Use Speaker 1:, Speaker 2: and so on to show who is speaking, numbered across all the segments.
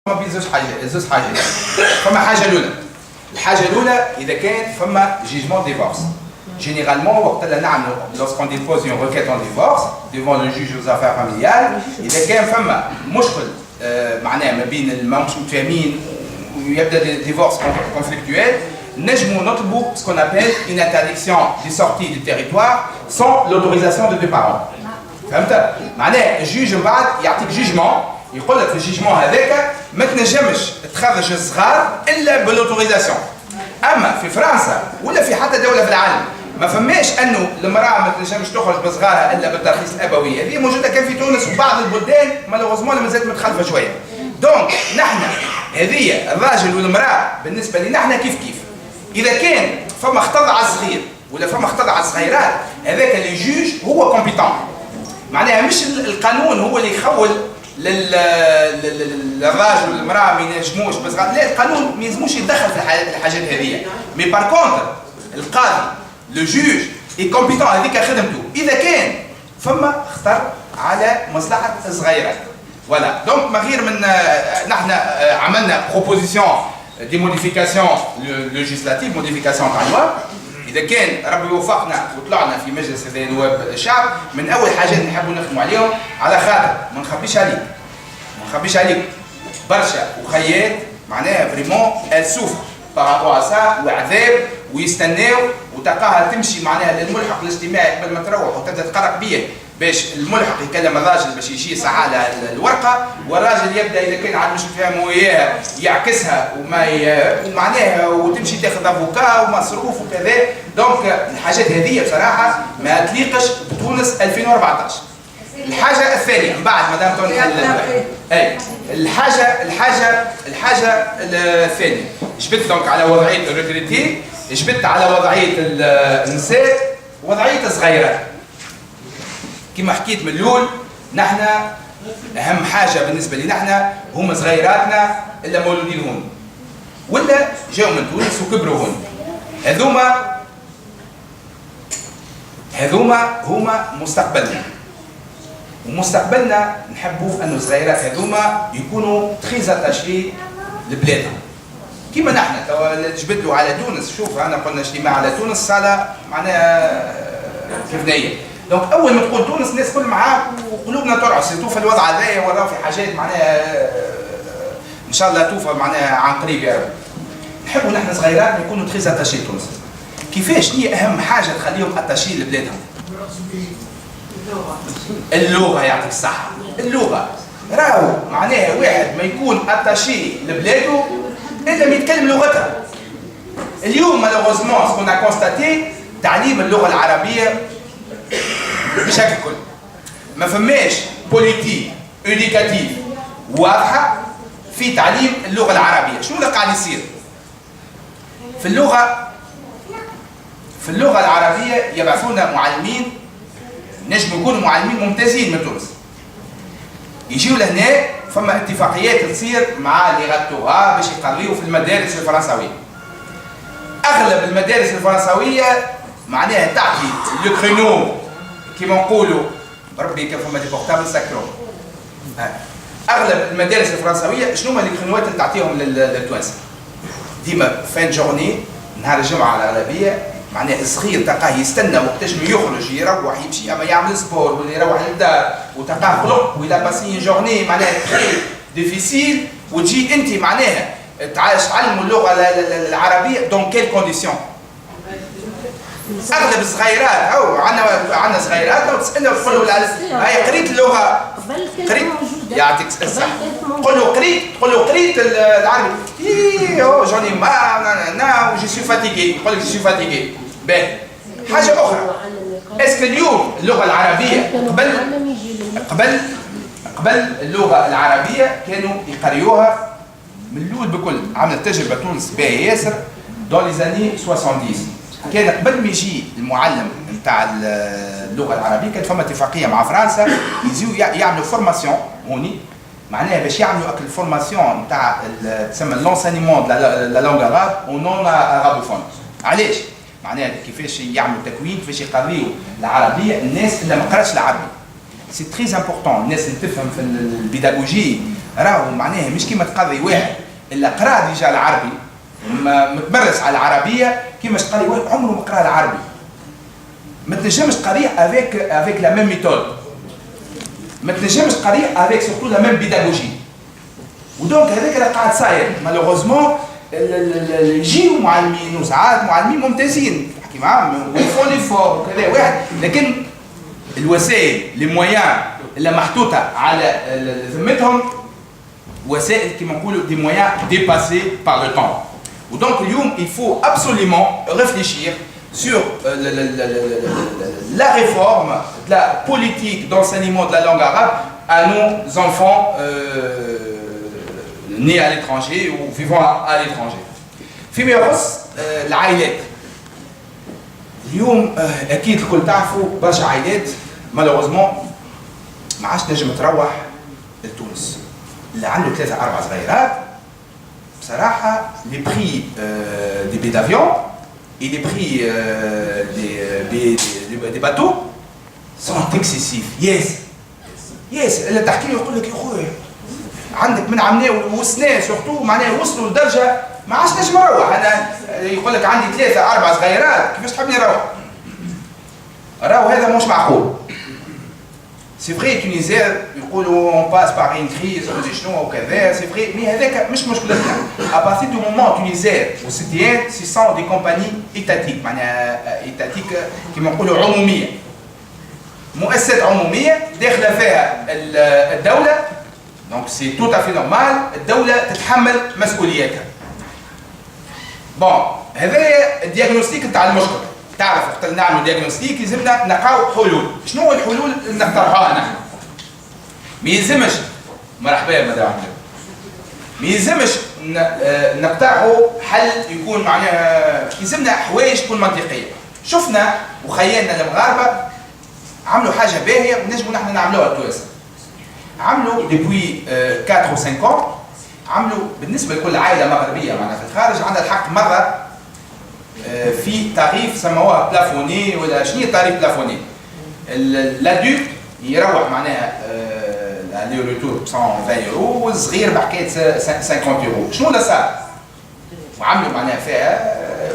Speaker 1: فما بين زوج حاجات. فما حاجه الاولى، الحاجه الاولى اذا كان فما جيجمون ديفورس. جينيرالمون وقت اللي نعملوا lorsqu'on dépose une requête en divorce devant le juge aux affaires familiales، اذا كان فما مشكل معناها ما بين المش متفاهمين ويبدا ديفورس conflictuel، نجموا نطلبوا ce qu'on appelle une interdiction de sortie du territoire sans l'autorisation de deux parents. فهمت؟ معناها الجوج من بعد يعطيك جيجمون يقول لك في الجيجمون هذاك ما تنجمش تخرج الصغار الا بالاوتوريزاسيون. اما في فرنسا ولا في حتى دوله في العالم ما فماش انه المراه ما تنجمش تخرج بصغارها الا بالترخيص الابوي. هذه موجوده كان في تونس وبعض البلدان مالوغوزمون مازالت متخلفه شويه. دونك نحن هذه الراجل والمراه بالنسبه لنا نحن كيف كيف. اذا كان فما اختضع صغير ولا فما اختضع صغيرات هذاك اللي جوج هو كومبيتون. معناها مش القانون هو اللي يخول للراجل والمراه ما ينجموش بس لا، القانون ما يلزموش يتدخل في الحاجات هذه. مي بار كونتر القاضي لو جوج اي كومبيتون هذيك خدمته اذا كان فما خطر على مصلحه الصغيرات. فوالا دونك ما غير من نحن عملنا بروبوزيسيون دي موديفيكاسيون لوجيسلاتيف، موديفيكاسيون تاع لوا. اذا كان ربي يوفقنا وطلعنا في مجلس هذا نواب الشعب من اول حاجات نحبوا نخدموا عليهم، على خاطر ما نخبيش عليك برشا وخيات معناها فريمون السوف بارابوا سا وعذاب ويستناو وتلقاها تمشي معناها للملحق الاجتماعي قبل ما تروح وتبدا تقرق بيه باش الملحق يكلم الراجل باش يجي ساعه على الورقه، والراجل يبدا اذا كان عاد مش فاهموا اياها يعكسها ومعناها وتمشي تاخذ افوكا ومصروف وكذا. دونك الحاجات هذه بصراحه ما تليقش بتونس 2014. الحاجه الثانيه من بعد مدام توني اي الحاجه الثانيه جبت دونك على وضعيه الريتريتي، جبت على وضعيه النساء، وضعيه الصغيرات. كما حكيت من الاول نحن اهم حاجه بالنسبه لنا نحن هم صغيراتنا الا مولودين هون ولا جاوا من تونس وكبروا هون. هذوما هما مستقبلنا، ومستقبلنا نحبوا انه الصغيرات هذوما يكونوا تري اتاشي لبلادهم. كيما نحن جبدوا على تونس، شوف انا قلنا اجتماع على تونس صار معناها كيف. دونك اول ما تقول تونس الناس كل معاك وقلوبنا ترعس توفى الوضع هذايا ولا في حاجات معناها ان شاء الله توفى معناها عن قريب يا رب. نحبوا نحن صغيرات يكونوا تري اتاشي تونس. كيفاش هي اهم حاجه تخليهم اتاشي لبلادهم؟ اللغه يعطيك الصحه. اللغه راهو معناها واحد ما يكون اتاشي لبلاده الا ما يتكلم لغتها. اليوم مالوغوزمون سكون ا كونستاتي تعليم اللغه العربيه بشكل كل ما فماش بوليتيك اديكاتيف واضحه في تعليم اللغه العربيه. شنو اللي قاعد يصير في اللغه العربيه؟ يبعثونا معلمين نجموا يكونوا معلمين ممتازين من تونس، يجيوا لهنا فما اتفاقيات تصير مع لي غاتوها باش يقريوا في المدارس الفرنسويه. اغلب المدارس الفرنسويه معناها تعطي لو كرينو كيما نقولوا بربي كيف فما دي بورتابل ساكرو. اغلب المدارس الفرنسويه شنو هما لي كرينوات اللي تعطيهم للتوانسه؟ ديما فان جورني نهار الجمعه الاغلبيه معناها الصغير تلقاه يستنى وقتاش يخرج يروح يمشي اما يعمل سبور ولا يروح للدار وتلقاه خلق ولا باسي جورني معناها ديفيسيل، وتجي انت معناها تعلموا اللغه العربيه دون كيل كونديسيون. اغلب الصغيرات او عندنا صغيرات لو تسالها تقول له هاي قريت اللغه قريت يعطيك الصحه تقول له قريت العربي اي جوني ما جو سي فاتيغي يقول لك جو سي فاتيغي. باهي حاجه اخرى، اسكو اليوم اللغه العربيه قبل اللغه العربيه كانوا يقريوها من الاول بكل. عملت تجربه تونس باهيه ياسر دون لي زاني 70. كان قبل ما يجي المعلم نتاع اللغه العربيه كانت فما اتفاقيه مع فرنسا يجيو يعملوا فورماسيون هوني معناها باش يعملوا الفورماسيون نتاع تسمى لونسينيمون لا لونغ اراب او نون ارابوفون. علاش؟ معناها كيفاش يعملوا تكوين كيفاش يقريوا العربيه الناس اللي ما قراتش العربي. سي تري امبورطون الناس اللي تفهم في البيداغوجي راهو معناها مش كيما تقضي واحد الا قرا ديجا العربي متمرس على العربيه كيما تقضي واحد عمره ما قرا العربي. ما تنجمش تقريه افيك لا ميم ميثود، ما تنجمش تقريه افيك سورتو لا ميم بيداغوجي. ودونك هذاك اللي قاعد صاير مالوغوزمون يجيو معلمين وساعات معلمين ممتازين تحكي معاهم ويفون لي فور وكذا واحد، لكن الوسائل لي مويان اللي محطوطه على ذمتهم وسائل كيما نقولوا دي مويان ديباسي بار لو طون. ودونك اليوم il faut absolument réfléchir sur la réforme de la politique d'enseignement de la langue arabe à nos enfants nés à l'étranger ou vivant à l'étranger. فيما يخص العائلات اليوم اكيد الكل تعرفوا برشا عائلات مالوغوزمون ما عادش تنجم تروح لتونس. اللي عنده 3 4 صغيرات بصراحه لي بري دي بي دافيون اي لي بري دي باتو سون اكسيسيف. يس اللي تحكي له يقول لك يا خويا عندك من عمناه وسناه سورتو معناها وصلوا لدرجه ما عادش نجم نروح. انا يقول لك عندي 3 4 صغيرات كيفاش تحبني نروح؟ راهو هذا مش معقول. سي فري تونيزير يقولوا اون باس باغ ان كريز ولا شنو وكذا، سي فري مي هذاك مش مشكلتنا. ابارتي دو مومون تونيزير والسيتيان سي سون دي كومباني ايتاتيك معناها ايتاتيك كيما نقولوا عموميه، مؤسسات عموميه داخله فيها الدوله. دونك سي تو افي نورمال الدوله تتحمل مسؤولياتها. بون هذايا الدياغنوستيك نتاع المشكل. تعرف وقت نعملوا دياغنوستيك يلزمنا نلقاو حلول. شنو هو الحلول اللي نقترحوها نحن؟ ما يلزمش مرحبا يا مدام، ما يلزمش نقترحوا حل يكون معناها يلزمنا حوايج تكون منطقيه. شفنا وخيالنا المغاربه عملوا حاجه باهيه نجموا نحن نعملوها التوانسه. عملوا ديبوي 4 او 5 ans عملوا بالنسبه لكل عائله مغربيه معناها في الخارج عندها الحق مره في تعريف سموها بلافوني ولا شنو التعريف بلافوني. لادولت يروح معناها لي روتور ب 120 يورو والصغير بحكايه 50 يورو. شنو اللي صار؟ وعملوا معناها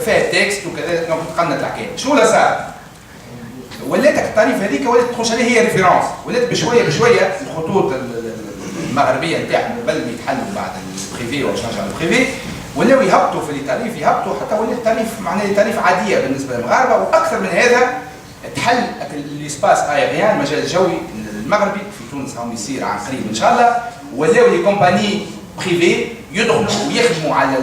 Speaker 1: فيها تكست وكذا دونك تقنت الحكايه. شنو اللي صار؟ ولات التعريف هذيك ولات تخش عليه هي ريفيرونس، ولات بشويه بشويه الخطوط المغربيه نتاعهم قبل ما يتحلوا بعد البريفي ولا شنو البريفي ولاو يهبطوا في التعريف يهبطوا حتى ولات التعريف معناها تعريف عاديه بالنسبه للمغاربه. واكثر من هذا تحل الاسباس ايريان المجال الجوي المغربي في تونس راهم يصير عن قريب ان شاء الله. ولاو لي كومباني بريفي يدخلوا ويخدموا على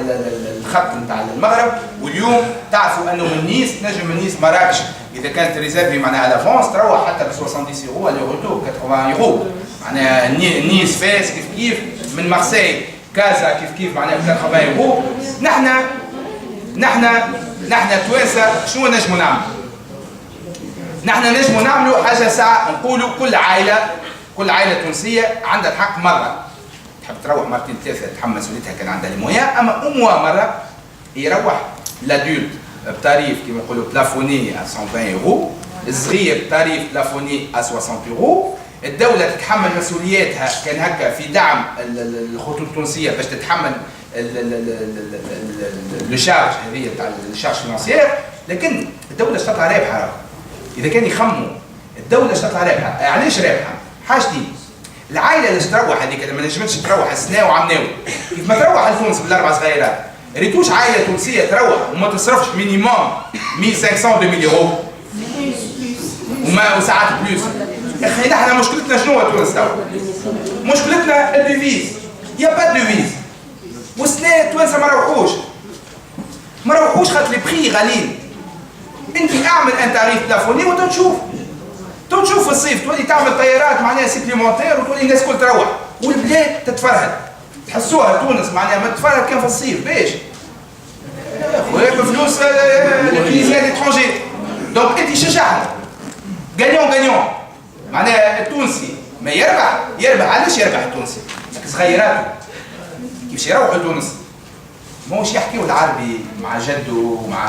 Speaker 1: الخط نتاع المغرب. واليوم تعرفوا انه من نيس تنجم من نيس مراكش اذا كانت ريزيرفي معناها على فرنسا تروح حتى ب 70 يورو لو روتور 80 يورو معناها نيس فاس كيف من مارسيل كازا كيف معناها ب 80 يورو. نحن توانسه شنو نجموا نعملوا؟ نحن نجموا نعملوا حاجه ساعه نقولوا كل عائله تونسيه عندها الحق مره تحب تروح مرتين 3 تحمل مسؤوليتها كان عندها المويان، اما مره يروح لادولت بتاريف كيما نقولوا بلافوني 120 يورو، الصغير بتاريف بلافوني 60 يورو. الدولة تتحمل مسؤولياتها كان هكا في دعم الخطوط التونسية باش تتحمل لو شارج هذه تاع الشارج فينانسيير. لكن الدولة اشتغل رابحة. إذا كان يخموا الدولة اشتغل رابحة، علاش رابحة؟ حاجتين. العائلة اللي تروح هذيك اللي ما نجمتش تروح السنة وعمناوي كيف ما تروح لتونس بالاربع صغيرات، ريتوش عائلة تونسية تروح وما تصرفش مينيموم 1500 2000 يورو وساعات بلوس. يا اخي نحن مشكلتنا شنو هو تونس توا؟ مشكلتنا الديفيز، يا با ديفيز. والسنة التوانسة ما روحوش خاطر لي بري غاليين. انت اعمل ان تعريف بلافوني وتشوف في الصيف تولي تعمل طيارات معناها سيبليمونتير وتولي الناس الكل تروح والبلاد تتفرهد. تحسوها تونس معناها ما تتفرهد كان في الصيف باش خويا بفلوس الكليزيا ليترونجي. دونك انت شجعنا غانيون معناها التونسي ما يربح علاش يربح التونسي؟ صغيراته كيفاش يروحوا لتونس ماهوش يحكيوا العربي مع جدو مع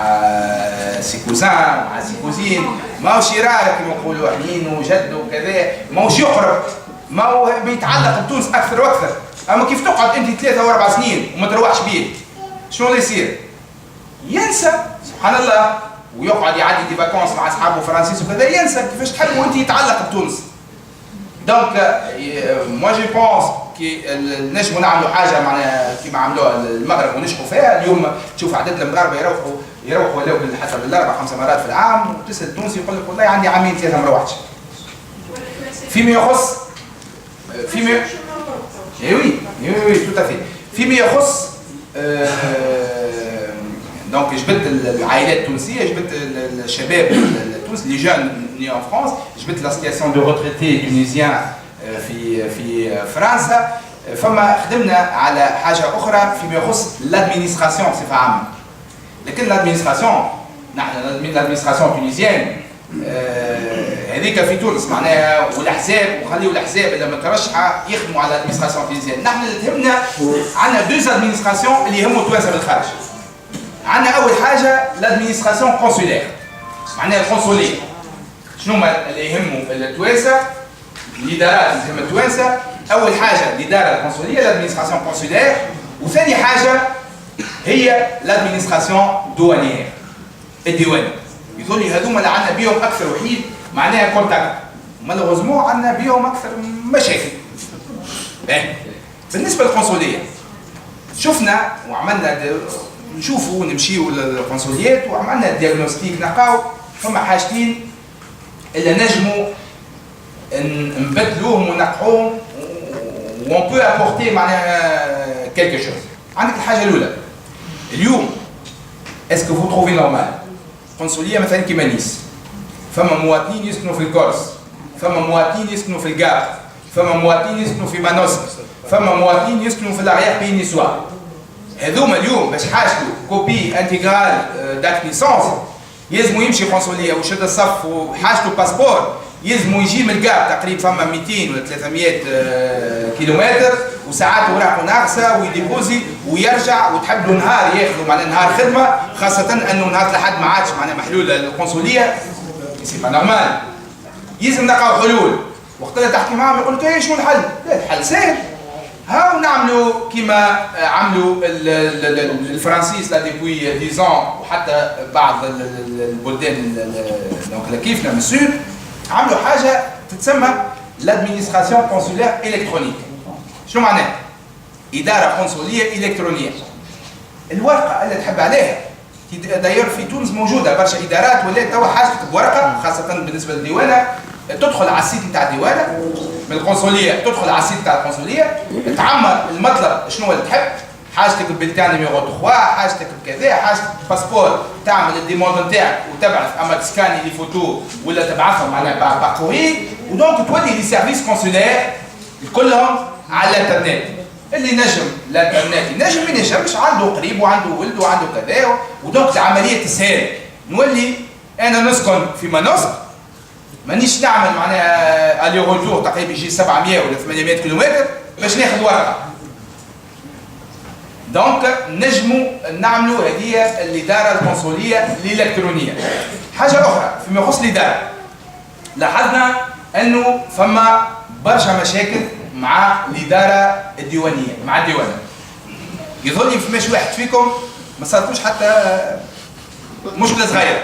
Speaker 1: سي كوزان مع سي كوزين، ماهوش يرارك كيما نقولوا حنين وجدو وكذا، ماهوش يقرب، ماهو بيتعلق بتونس اكثر واكثر. اما كيف تقعد انت 3 و4 سنين وما تروحش بيه شنو اللي يصير؟ ينسى سبحان الله، ويقعد يعدي دي فاكونس مع اصحابه فرانسيس وكذا، ينسى كيفاش تحب وانت يتعلق بتونس. دونك موا جو بونس كي نجموا نعملوا حاجه معناها كيما عملوها المغرب ونجحوا فيها. اليوم تشوف عدد المغاربه يروحوا ولاو حتى بالاربع 5 مرات في العام، وتسال التونسي يقول لك والله عندي عامين 3 ما روحتش. فيما يخص وي تو تافي فيما يخص دونك جبت العائلات التونسيه، جبت الشباب التونسي لي جون ني ان فرانس، جبت لا سيتياسيون دو ريتريتي تونيزيان في فرنسا. فما خدمنا على حاجه اخرى فيما يخص لادمينستراسيون بصفه عامه. لكن لادمينستراسيون نحن لادمينستراسيون تونيزيان هذيك في تونس معناها، والاحزاب وخليوا الاحزاب اللي مترشحه يخدموا على الادمينستراسيون تونيزيان. نحن اللي تهمنا عندنا دوز ادمينستراسيون اللي يهموا توانسه بالخارج. عندنا اول حاجه لادمينستراسيون كونسولير، معناها القنصليه. شنو هما اللي يهموا التوانسه؟ الادارات اللي تهم التوانسه. اول حاجه الاداره القنصليه لادمينستراسيون كونسولير، وثاني حاجه هي لادمينستراسيون دوانيير، الديوان. يظل لي هذوما اللي عندنا بيهم اكثر وحيد معناها كونتاكت، مالوغوزمون عندنا بيهم اكثر مشاكل. بالنسبه للقنصليه شفنا وعملنا نشوفوا ونمشيوا للقنصليات وعملنا دياغنوستيك، نلقاو فما حاجتين اللي نجموا نبدلوهم ونقحوهم وون بو ابورتي معناها كيلكو شوز. عندك الحاجه الاولى اليوم، اسكو فو تروفي نورمال قنصليه مثلا كيما نيس فما مواطنين يسكنوا في الكورس، فما مواطنين يسكنوا في الكاب، فما مواطنين يسكنوا في مانوس، فما مواطنين يسكنوا في الارياف بي نيسوا. هذوما اليوم باش حاجتوا كوبي انتيغرال داك ليسونس يلزموا يمشي قنصليه ويشد الصف، وحاجته باسبور يلزموا يجي من الكاب تقريبا فما 200 ولا 300 كيلومتر، وساعات وراقه ناقصه ويديبوزي ويرجع، وتحب له نهار ياخذوا معناها نهار خدمه، خاصه انه نهار الاحد ما عادش معناها محلول القنصليه، سي با نورمال. يلزم نلقاو حلول. وقت اللي تحكي معاهم يقول لك ايه شنو الحل؟ لا الحل سهل، هاو نعملوا كيما عملوا الفرنسيس لا ديبوي 10 ans، وحتى بعض البلدان دونك كيفنا من السود عملوا حاجه تتسمى لادمينستراسيون كونسولير الكترونيك. شنو معناها؟ اداره قنصليه الكترونيه. الورقه اللي تحب عليها داير في تونس موجوده برشا ادارات ولات توا حاجتك بورقه، خاصه بالنسبه للديوانه. تدخل على السيت نتاع الديوانه من القنصليه، تدخل على السيت نتاع القنصليه، تعمر المطلب شنو اللي تحب، حاجتك ببلتان نيميرو 3، حاجتك بكذا، حاجتك باسبور، تعمل الديموند نتاعك وتبعث اما تسكاني لي فوتو ولا تبعثهم معناها باكوري، ودونك تولي لي سيرفيس كونسولير كلهم على الانترنت. اللي نجم الانترنت ينجم، ما ينجمش عنده قريب وعنده ولد وعنده كذا، ودونك العمليه تسهل. نولي انا نسكن في مناطق مانيش نعمل معناها الي روتور تقريبا يجي 700 ولا 800 كيلومتر باش ناخذ ورقه. دونك نجموا نعملوا هذه الاداره القنصليه الالكترونيه. حاجه اخرى فيما يخص الاداره، لاحظنا انه فما برشا مشاكل مع الاداره الديوانيه، مع الديوانه. يظل لي فماش واحد فيكم ما صارتوش حتى مشكله صغيره،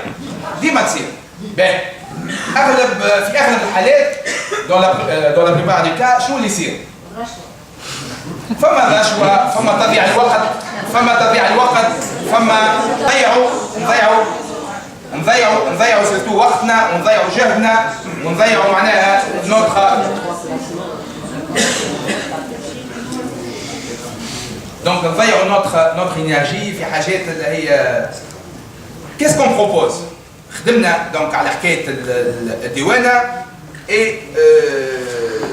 Speaker 1: ديما تصير. باهي في اغلب الحالات دون لا بليبار دي كا شنو اللي يصير؟ فما رشوه، فما تضييع الوقت، فما نضيعوا سيرتو وقتنا، ونضيعوا جهدنا، ونضيعوا معناها دونك نضيعوا نوتر انرجي في حاجات اللي هي كيس كون بروبوز. خدمنا دونك على حكايه الديوانه اي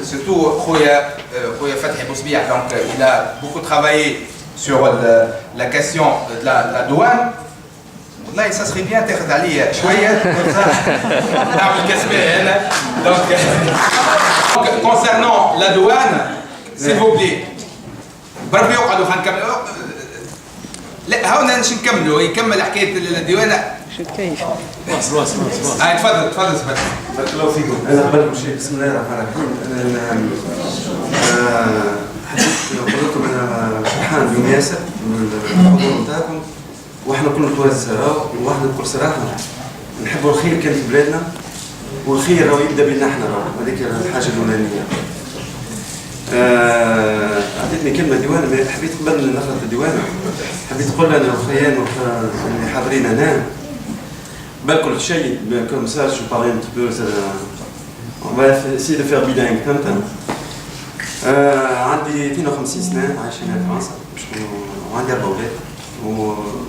Speaker 1: سورتو خويا فتحي بوصبيح دونك il a beaucoup travaillé sur la question de la douane. والله ça serait bien تاخذ عليا شويه نعمل كسبه انا. دونك concernant la douane s'il vous plaît بربي يقعدوا خلينا نكملوا. لا هاونا باش نكملوا يكمل حكايه الديوانه.
Speaker 2: كيف؟
Speaker 3: واصل
Speaker 1: تفضل سبحان
Speaker 3: بارك الله فيكم. انا قبل شيء بسم الله الرحمن الرحيم.
Speaker 2: نقول لكم انا فرحان بيوم ياسر من الحضور نتاعكم، واحنا كل توازي واحنا بكل صراحه نحبوا الخير كان في بلادنا، والخير راهو يبدا بينا احنا، راهو هذيك الحاجه الاولانيه. عطيتني كلمه ديوان، حبيت قبل نخلط الديوان حبيت تقول لنا الخيان اللي حاضرين هنا بل كل شيء كوم سا جو بارلي ان بو on va essayer de faire bilingue فهمت. عندي 52 سنه عايش هنا في فرنسا وعندي 4 اولاد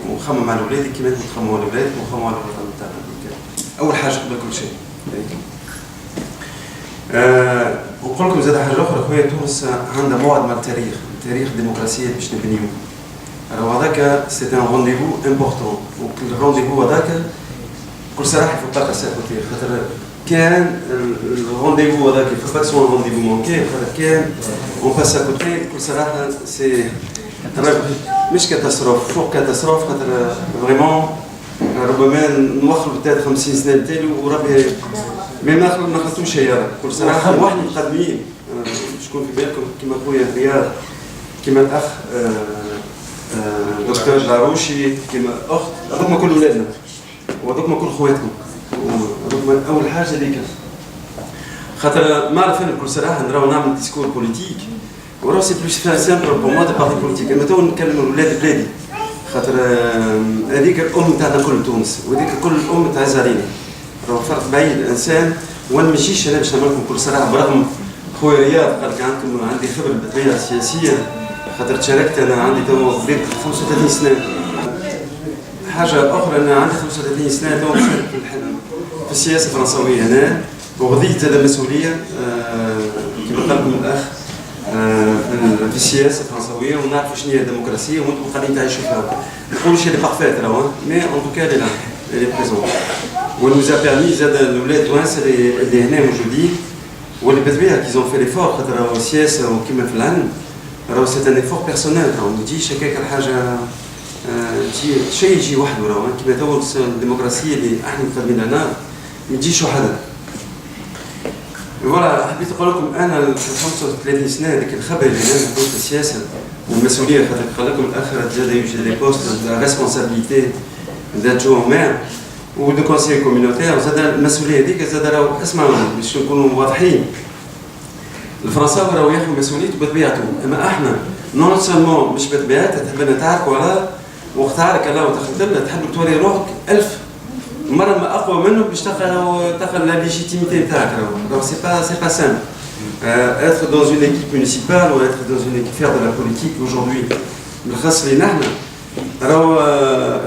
Speaker 2: ونخمم على اولادي كيما نخمموا على الاولاد ونخمموا على الوطن تاعنا. اول حاجه قبل كل شيء ونقول لكم زاد حاجه اخرى، خويا تونس عندها موعد مع التاريخ، التاريخ الديمقراطيه باش نبنيوه. alors هذاك سي ان رونديفو امبورطون، والرونديفو هذاك بكل صراحه يفو با باسي كوتي، خاطر كان الرونديفو هذاك يفو با سون رونديفو مونكي، خاطر كان اون باس ا كوتي بكل صراحه سي مش كاتاستروف فوق كاتاستروف، خاطر فريمون ربما نوخروا بالتالي 50 سنه التالي وربي ما نخلطوش هي بكل صراحه. واحد مقدمين شكون في بالكم كيما خويا رياض، كيما الاخ دكتور العروشي، كيما اخت، هذوك كل ولادنا وهذوك كل خواتكم، وهذوك اول حاجه هذيك. خاطر ما عرف انا بكل صراحه نراو نعمل ديسكور بوليتيك وراه سي بلوس سامبل بور موا دو بارتي بوليتيك. انا تو نكلم ولاد بلادي، خاطر هذيك الام تاعنا كل تونس وهذيك كل الام تعز علينا، راه فرق بعيد. الانسان وانا ما نجيش انا باش نعمل لكم بكل صراحه، برغم خويا رياض قال لك عندي خبره بالطريقه السياسيه، خاطر تشاركت انا عندي تو قريب 35 سنه. حاجه اخرى انا عندي 35 سنه تو في السياسه الفرنسويه هنا، وغديت هذا مسؤوليه كما قال لكم الاخ في السياسه الفرنسويه، ونعرف شنو هي الديمقراطيه وانتم قاعدين تعيشوا فيها. ما نقولوش اللي بارفيت راهو، مي ان توكا اللي بريزون ونوزا بيرمي زاد الاولاد توانسه اللي هنا موجودين واللي بالطبيعه كيزون في ليفور، خاطر راهو السياسه وكيما في العلم راهو سي ان ايفور بيرسونيل، راهو ما تجيش هكاك الحاجه شيء يجي وحده، راهو كيما تو الديمقراطيه اللي احنا مقدمين لنا ما تجيش وحدها. فوالا حبيت نقول لكم انا في 35 سنه هذيك الخبره اللي انا في السياسه والمسؤوليه، خاطر قال لكم الاخر زاد يوجد لي بوست دو ريسبونسابيلتي دادجو مير ودو كونسيي كومينوتير، وزاد المسؤوليه هذيك زاد راهو اسمعوا باش نكونوا واضحين، الفرنساوي راهو ياخذ مسؤوليته بطبيعته، اما احنا نون سولمون مش بطبيعتها تحب نتعاركوا على وقت عارك الله وتخدم تحب توري روحك 1000 مرة ما أقوى منه باش تلقى لا ليجيتيميتي نتاعك، راهو سي با سامبل. être dans une équipe municipale ou être dans une équipe faire de la politique aujourd'hui بالخاص لينا احنا راهو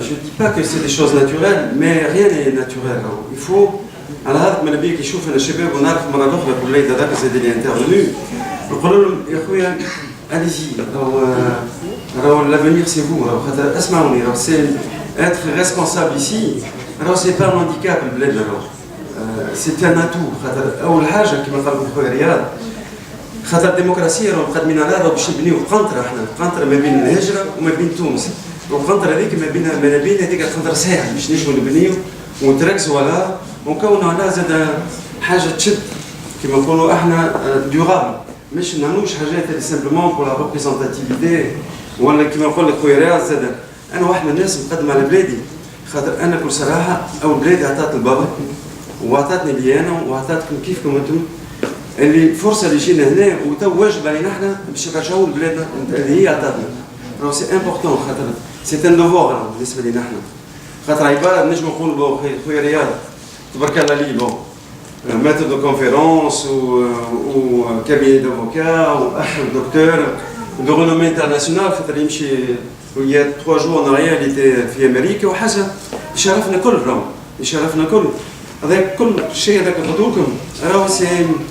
Speaker 2: je dis pas que c'est des choses naturelles mais rien n'est naturel. راهو il faut على هذاك ما نبيك يشوف انا الشباب ونعرف مرة أخرى بالليل هذاك زاد اللي انترفونو نقول لهم يا خويا allez-y راهو l'avenir c'est vous، راهو خاطر اسمعوني راهو سي être responsable ici راهو سي با هانديكاب البلاد، راهو سي ان اتو. خاطر اول حاجه كما قال خويا رياض، خاطر الديمقراطيه راهو مقدمين عليها راهو باش نبنيو قنطره، احنا قنطره ما بين الهجره وما بين تونس، والقنطره هذيك ما بين هذيك القنطره صحيحه باش نجمو نبنيو ونتركزوا عليها ونكونوا عليها زاد حاجه تشد كما نقولوا احنا ديورابل، مش نعملوش حاجات اللي سامبلومون بور لا ريبريزونتاتيفيتي، ولا كما نقول لك خويا رياض زاد انا واحد من الناس مقدم على بلادي، خاطر انا بكل صراحه اول بلادي عطات البابا وعطاتني لي انا وعطاتكم كيفكم انتم اللي فرصه اللي جينا هنا وتو واجب علينا احنا باش نرجعوا لبلادنا اللي هي عطاتنا، راهو سي امبورطون، خاطر سي ان دوفوار بالنسبه لينا احنا، خاطر عباره نجم نقولوا بون خويا رياض تبارك الله لي بون ماتر دو كونفيرونس و كابيني دوفوكا واخ دكتور دو رينومي انترناسيونال، خاطر يمشي il y a 3 jours en arrière il était في امريكا وحاجه يشرفنا كل، راهو يشرفنا كل هذاك كل شيء هذاك خذوكم، راهو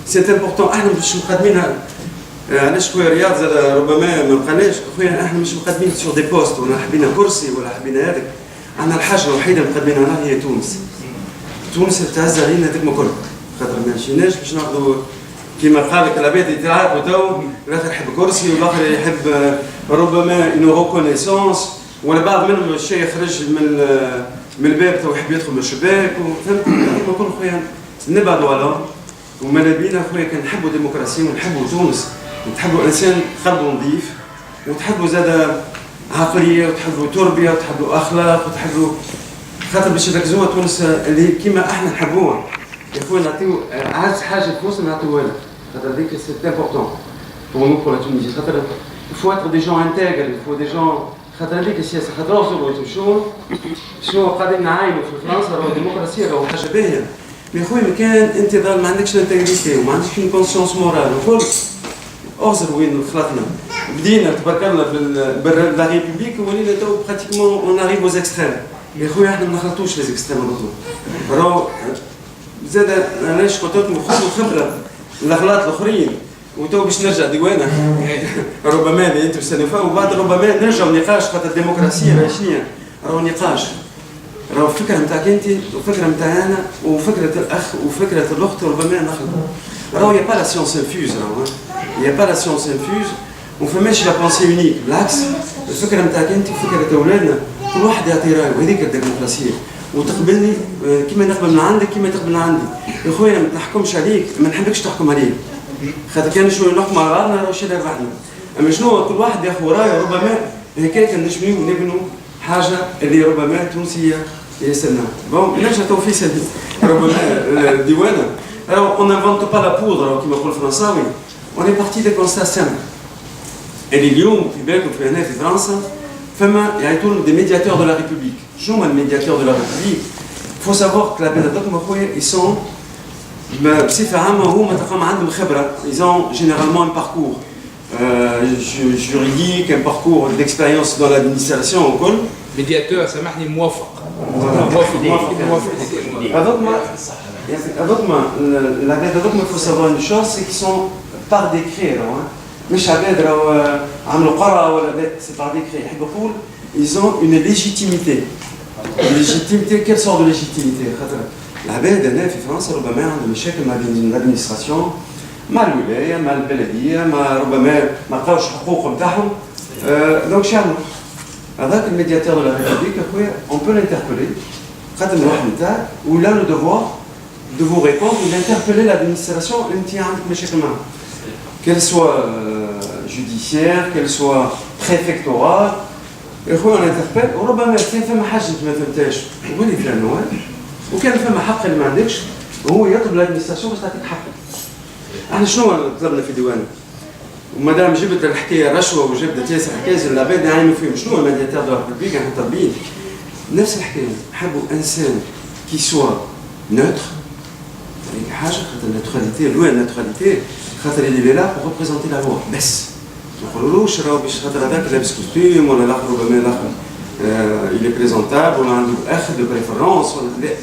Speaker 2: سي امبورطون. احنا مش مقدمين علاش خويا رياض زاد ربما ما بقناش خويا، احنا مش مقدمين سور دي بوست ولا حبينا كرسي ولا حبينا هذاك، احنا الحاجه الوحيده اللي مقدمين عليها هي تونس. تونس تعز علينا هذيك كل، خاطر ما مشيناش باش ناخذوا كما قال لك العباد يتعاركوا تو، الاخر يحب كرسي والاخر يحب ربما انه ريكونيسونس، ولا بعض منهم الشيء يخرج من الباب تو يحب يدخل من الشباك، فهمت؟ هذوك كل خويا نبعدوا عليهم، وما نبينا خويا كان نحبوا ديمقراطيه ونحبوا تونس تحبوا انسان قلبه نظيف وتحبوا زاد عقليه وتحبوا تربيه وتحبوا اخلاق وتحبوا خاطر باش يركزوها تونس اللي كيما احنا نحبوها. يا خويا نعطيو اعز حاجه فلوسنا نعطيوها لها خاطر هذيك سي امبورتون بور نو بور لا تونيزي خاطر faut être des gens intègres, il faut des gens خاطر هذيك السياسه خاطر اوصلوا شنو قاعدين نعاينوا في فرنسا راهو الديمقراطيه راهو حاجه باهيه. يا خويا ما كان انت ظل ما عندكش انتيغريتي وما عندكش une conscience morale وكل اوزر وين خلطنا بدينا تبارك الله لا ريبوبليك ولينا تو براتيكمون اون اريف aux extrêmes. يا خويا احنا ما نخلطوش لي زيكستريم على راهو زاد علاش قلت لكم خذوا خبره الاغلاط الاخرين وتو باش نرجع ديوانه ربما اللي انتم سنفا وبعد ربما نرجعوا نقاش خاطر الديمقراطيه راهي شنيا راهو نقاش راهو الفكره نتاعك انت وفكره نتاعي انا وفكره الاخ وفكره الاخت ربما نخلطوا راهو يا با لا سيونس انفيوز راهو يا با لا سيونس انفيوز وما فماش لا بونسي يونيك بالعكس الفكره نتاعك انت وفكره اولادنا كل واحد يعطي رايه وهذيك الديمقراطيه وتقبلني كيما نقبل من عندك كيما تقبل من عندي. يا خويا ما نحكمش عليك ما نحبكش تحكم عليك خاطر كان شويه نحكم على بعضنا راهو شي ربحنا. اما شنو كل واحد ياخذ رايه ربما هكاك نجميو نبنوا حاجه اللي ربما تونسيه ياسرنا. بون نرجع تو في سبيل ربما الديوانه اون نانفونتو با لا بودر كيما يقول الفرنساوي اون بارتي دي كونستا سامبل. اللي اليوم في بالكم في هنا في فرنسا فما يعيطوا دي ميدياتور دو لا ريبوبليك. شنو هما الميدياتور دو لا ريبوبليك؟ فو سافوار كو لا بلاد اخويا يسون بصفه عامه هما تلقاهم عندهم خبره ils ont généralement un parcours juridique un parcours d'expérience dans l'administration وكل
Speaker 1: ميدياتور سامحني موافق
Speaker 2: هذوك العباد هذوك ما faut savoir une chose c'est qu'ils sont par décret مش عباد راهو عملوا قرعه ولا لا سي par décret يحب يقول ils ont une légitimité. Quelle sorte de légitimité خاطر العباد هنا في فرنسا ربما عندهم مشاكل مع الادمنستراسيون مع الولايه مع البلديه مع ربما ما لقاوش حقوق نتاعهم دونك شنو هذاك الميدياتور دو لا ريبوبليك اخويا اون بو لانتربيلي خاطر الواحد نتاعك ولا لو دوفوار دو فو ريبوندر لانتربيلي لادمنستراسيون اللي انت عندك مشاكل معاها كيل سوا جوديسيير كيل سوا بريفكتورال يا خويا نانتربيل وربما كان فما حاجه ما فهمتهاش ولي فهموها وكان فما حق اللي ما عندكش وهو يطلب الادمنستراسيون باش تعطيك حقك. احنا شنو طلبنا في ديوان ومادام جبت الحكايه رشوه وجبت ياسر حكايه العباد يعينوا فيهم شنو الميدياتور دو لا ريبوبليك احنا طالبين نفس الحكايه حبوا انسان كي سوا نوتر هذيك حاجه خاطر النيوتراليتي لوين النيوتراليتي خاطر اللي لا بور ريبريزونتي لا لوا بس ما نقولولوش راهو باش خاطر هذاك لابس كوستيم ولا الاخر ربما الاخر il est présentable ولا عنده اخ دو بريفيرونس ولا لا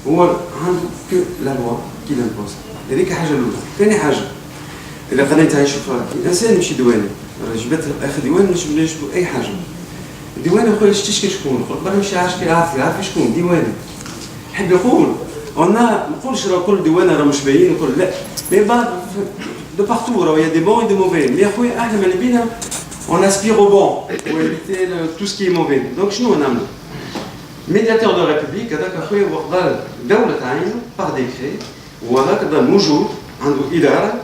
Speaker 2: هو عنده كو لا لوا كي لامبوز. هذيك حاجه الاولى. ثاني حاجه الا قريت نشوف الانسان يمشي ديواني جبت اخ ديواني نجبد اي حاجه الديواني يقول اش تشكي شكون يقول برا نمشي عارف شكون ديواني يحب يقول ما نقولش راه كل ديوانه راه مش باين نقول لا مي بعد دو بارتو راه يا دي بون اي دي موفي مي يا خويا احنا ملي بينا on aspire au bon pour éviter tout ce qui est mauvais. Donc شنو نعملوا؟ médiateur de la République هذاك اخويا وقضى دوله تعينه بار ديكري وهذاك ظل موجود عنده اداره.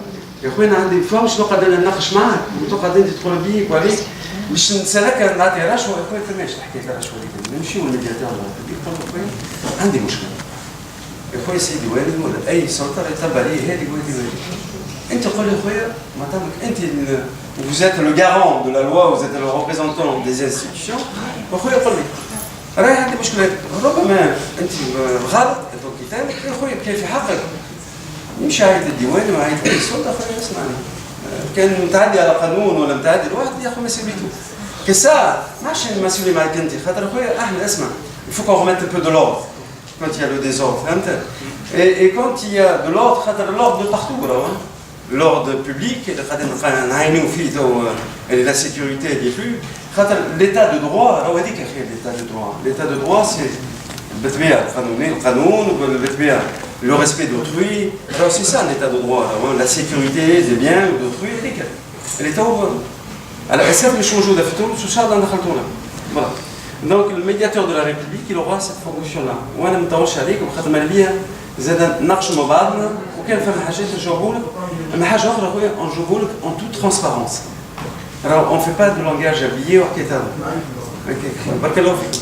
Speaker 2: يا خويا انا عندي فاوش نقعد نناقش معاك وتقعد انت تدخل بيك وعليك باش نسالك نعطي رشوه. يا خويا فماش حكايه الرشوه هذيك نمشيو للميدياتور de la République نقول له خويا عندي مشكله يا خويا سيدي والد ولا اي سلطه يطلب عليه هذه وهذه انت قول لي خويا ما تمك انت vous êtes le garant de la loi, vous êtes le représentant des institutions. خويا قول لي راهي عندي مشكلة ربما انت غلط انت كتابك يا خويا كان في حقك مش عايد الديوان وعايد السلطه خويا اسمعني كان متعدي على قانون ولا متعدي الواحد ياخذ مسؤوليته كسا ماشي المسؤوليه معك انت خاطر خويا احنا اسمع il faut qu'on remette un peu de l'ordre quand il y a le désordre فهمت et quand il y a de l'ordre خاطر l'ordre de partout راهو l'ordre public اللي قاعدين نعينوا فيه تو la sécurité اللي فيه خاطر l'état de droit راهو هذيك يا اخي l'état de droit c'est بالطبيعه القانون بالطبيعه le respect d'autrui راهو c'est ça l'état de droit la sécurité des biens d'autrui هذيك اللي تو على اساس باش نشوفوا في تونس وش هذا دخلتونا فوالا. Donc le médiateur de la République il aura cette fonction là وانا ما نطولش عليكم خاطر ماليه زاد نناقشوا مع بعضنا وكان فما حاجات نجاوبوا لك اما حاجه اخرى خويا نجاوبوا لك اون توت ترانسبارونس راهو اون في با دو لونجاج ابيي وحكيت هذا بارك الله فيك